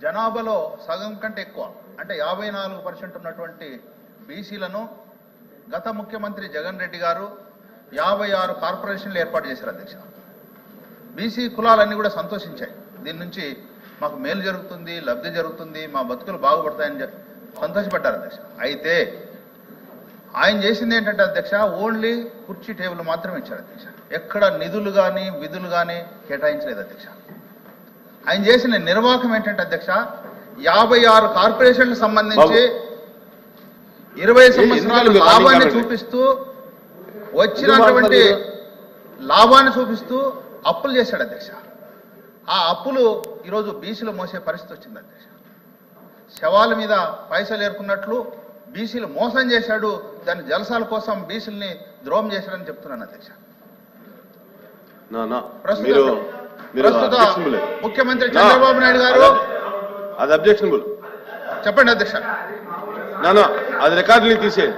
జనాభాలో సగం కంటే ఎక్కువ అంటే 54% ఉన్నటువంటి బీసీలను గత ముఖ్యమంత్రి జగన్ రెడ్డి గారు 56 కార్పొరేషన్లు ఏర్పాటు చేశారు అధ్యక్ష. బీసీ కులాలన్నీ కూడా సంతోషించాయి. దీని నుంచి మాకు మేలు జరుగుతుంది, లబ్ధి జరుగుతుంది, మా బతుకులు బాగుపడతాయని సంతోషపడ్డారు అధ్యక్ష. అయితే ఆయన చేసింది ఏంటంటే అధ్యక్ష, ఓన్లీ కుర్చీ టేబుల్ మాత్రమే ఇచ్చారు అధ్యక్ష. ఎక్కడ నిధులు కానీ విధులు కానీ కేటాయించలేదు అధ్యక్ష. ఆయన చేసిన నిర్వాహకం ఏంటంటే అధ్యక్ష, 56 కార్పొరేషన్లకు సంబంధించి 20 సంవత్సరాలు లాభాన్ని చూపిస్తూ వచ్చినటువంటి లాభాన్ని చూపిస్తూ అప్పులు చేశాడు అధ్యక్ష. ఆ అప్పులు ఈరోజు బీసీలు మోసే పరిస్థితి వచ్చింది అధ్యక్ష. శవాల మీద పైసలు ఏరుకున్నట్లు బీసీలు మోసం చేశాడు. దాని జలసాల కోసం బీసీలని ద్రోహం చేశాడని చెప్తున్నాను అధ్యక్ష. ప్రస్తుత ముఖ్యమంత్రి చంద్రబాబు నాయుడు గారు అది అబ్జెక్షనబుల్ చెప్పండి అధ్యక్ష. అది రికార్డు తీసేయండి.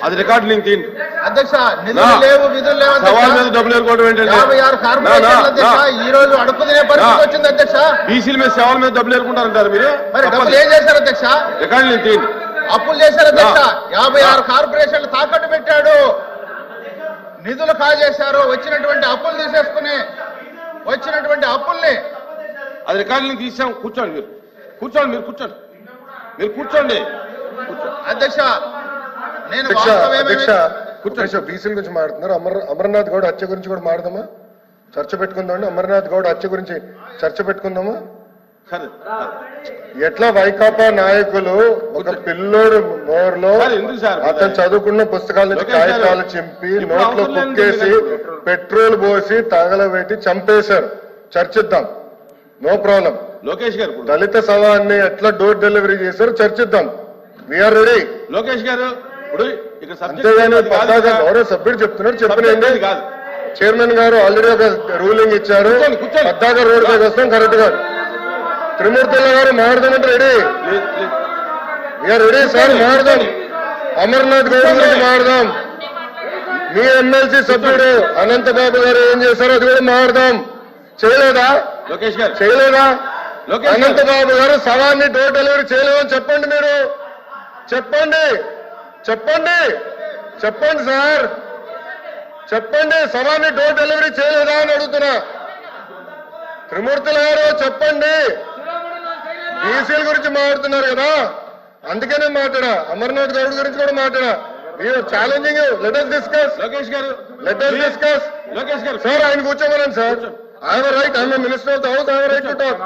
అది రికార్డు తీయండి అధ్యక్ష. నిధులు లేవు, విధులు లేవు. 56 కార్పొరేషన్లు అధ్యక్ష ఈ రోజు అడుగు తినే పరిస్థితి వచ్చింది అధ్యక్ష. బీసీల మీద సేవల మీద డబ్బులు ఏరుకుంటారంటారు మీరు. మరి డబ్బులు ఏం చేశారు అధ్యక్ష? రికార్డు తీయండి. అప్పులు చేశారు అధ్యక్ష. 56 కార్పొరేషన్లు తాకట్టు పెట్టాడు, నిధులు కాజేశారు. వచ్చినటువంటి అప్పులు తీసేసుకుని వచ్చినటువంటి అప్పుల్ని అది రికార్డులు తీసాం. కూర్చోండి మీరు, కూర్చోండి మీరు, కూర్చోండి మీరు, కూర్చోండి అధ్యక్ష. నేను బీసీల గురించి మాట్లాడుతున్నారు. అమర్నాథ్ గౌడ్ హత్య గురించి కూడా మాట్లాడదామా? చర్చ పెట్టుకుందామండి. అమర్నాథ్ గౌడ్ హత్య గురించి చర్చ పెట్టుకుందామా? ఎట్లా వైకాపా నాయకులు ఒక పిల్లోడు నోరులో అతను చదువుకున్న పుస్తకాల నుంచి కాగితాలు చింపి నోట్లో కుక్కేసి పెట్రోల్ పోసి తగలబెట్టి చంపేశారు. చర్చిద్దాం, నో ప్రాబ్లం. లోకేష్ గారు దళిత సవాన్ని ఎట్లా డోర్ డెలివరీ చేశారు చర్చిద్దాం. We are ready. లోకేష్ గారు అంతేగాని పద్దాగా గౌరవ సభ్యుడు చెప్తున్నారు. చెప్పినండి చైర్మన్ గారు ఆల్రెడీ ఒక రూలింగ్ ఇచ్చారు. పద్దాగా రోడ్ పైకి వస్తాం కరెక్ట్ గా. త్రిమూర్తుల గారు మాట్లాడదామంటే రెడీ. వీఆర్ రెడీ సార్, మాట్లాడదాం. అమర్నాథ్ గౌడ్ గురించి మాట్లాడదాం. మీ ఎమ్మెల్సీ సభ్యుడు అనంతబాబు గారు ఏం చేశారో అది కూడా మాట్లాడదాం. చేయలేదా? లోకేష్ గారు చేయలేదా? అనంతబాబు గారు సవాన్ని డోర్ డెలివరీ చేయలేదని చెప్పండి. మీరు చెప్పండి, చెప్పండి, చెప్పండి సార్, చెప్పండి. సవాన్ని డోర్ డెలివరీ చేయలేదా అని అడుగుతున్నా. త్రిమూర్తుల గారు చెప్పండి. బీసీల గురించి మాట్లాడుతున్నారు కదా, అందుకనే మాట్లాడా. అమర్నాథ్ గౌడ్ గురించి కూడా మాట్లాడా. Challenging. Let us discuss. Lokesh గారు లెట్ us discuss. లోకేష్ గారు సార్ ఆయన కూర్చోమనండి sir. I have right. I'm minister of the house. I have right to talk.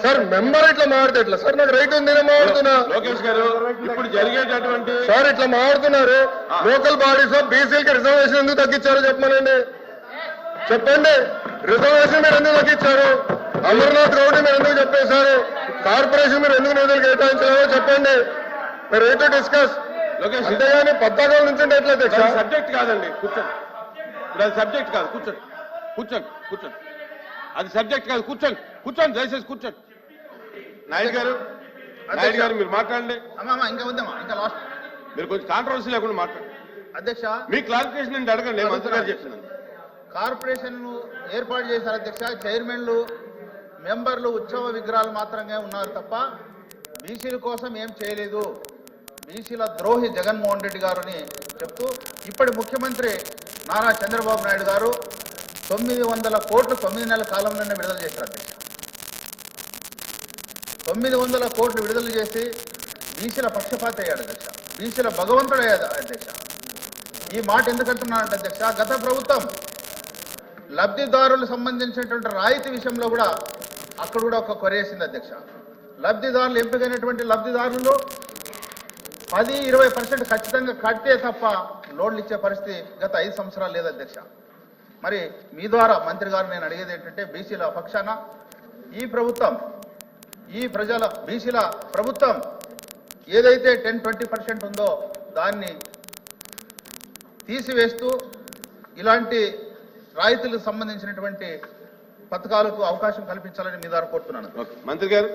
Sir member ఇట్లా మాట్లాడితే ఎట్లా సార్? నాకు రైట్ ఉంది, నేను మాట్లాడుతున్నా. లోకేష్ గారు ఇప్పుడు జరిగేటటువంటి సార్ ఇట్లా మాట్లాడుతున్నారు. లోకల్ బాడీస్ లో బీసీలకి రిజర్వేషన్ ఎందుకు తగ్గించారో చెప్పమనండి. చెప్పండి. రిజర్వేషన్ మీరు ఎందుకు తగ్గించారు? అమర్నాథ్ గౌడ్ మీరు ఎందుకు చెప్పేశారు? కార్పొరేషన్ మీరు ఎందుకు నిధులు కేటాయించారో చెప్పండి. మీరు రైట్ టు డిస్కస్. అంతేగాని పద్దాకాల నుంచి ఎట్లా సబ్జెక్ట్ కాదండి. కూర్చోండి. ఇప్పుడు అది సబ్జెక్ట్ కాదు. కూర్చోండి, కూర్చోండి, కూర్చోండి. అది సబ్జెక్ట్ కాదు. కూర్చోండి, కూర్చోండి, దయచేసి కూర్చోండి. నాయుడు గారు, నాయుడు గారు మీరు మాట్లాడండి. ఇంకా వద్దామా? ఇంకా లాస్ట్ మీరు కొంచెం కాంట్రవర్సీ లేకుండా మాట్లాడండి అధ్యక్ష. మీ క్లారిఫికేషన్ నేను అడగండి. మంత్రి గారు చెప్తున్నాను. కార్పొరేషన్లు ఏర్పాటు చేశారు అధ్యక్ష. చైర్మన్లు, మెంబర్లు ఉత్సవ విగ్రహాలు మాత్రమే ఉన్నారు తప్ప బీసీల కోసం ఏం చేయలేదు. బీసీల ద్రోహి జగన్మోహన్ రెడ్డి గారుని చెప్తూ ఇప్పటి ముఖ్యమంత్రి నారా చంద్రబాబు నాయుడు గారు 900 కోట్లు 9 నెలల కాలంలోనే విడుదల చేశారు అధ్యక్ష. 900 కోట్లు విడుదల చేసి బీసీల పక్షపాత అయ్యాడు అధ్యక్ష. బీసీల భగవంతుడు అయ్యాడు అధ్యక్ష. ఈ మాట ఎందుకంటున్నానంటే అధ్యక్ష, గత ప్రభుత్వం లబ్ధిదారులకు సంబంధించినటువంటి రాయితీ విషయంలో కూడా అక్కడ కూడా ఒక కొరేసింది అధ్యక్ష. లబ్ధిదారులు ఎంపికైనటువంటి లబ్ధిదారులు 10-20% ఖచ్చితంగా కట్టే తప్ప లోన్లు ఇచ్చే పరిస్థితి గత 5 సంవత్సరాలు లేదు అధ్యక్ష. మరి మీ ద్వారా మంత్రి గారు నేను అడిగేది ఏంటంటే, బీసీల పక్షాన ఈ ప్రభుత్వం, ఈ ప్రజల బీసీల ప్రభుత్వం ఏదైతే 10-20% ఉందో దాన్ని తీసివేస్తూ ఇలాంటి రాయితీలకు సంబంధించినటువంటి పథకాలకు అవకాశం కల్పించాలని మీ ద్వారా కోరుతున్నాను. మంత్రి గారు.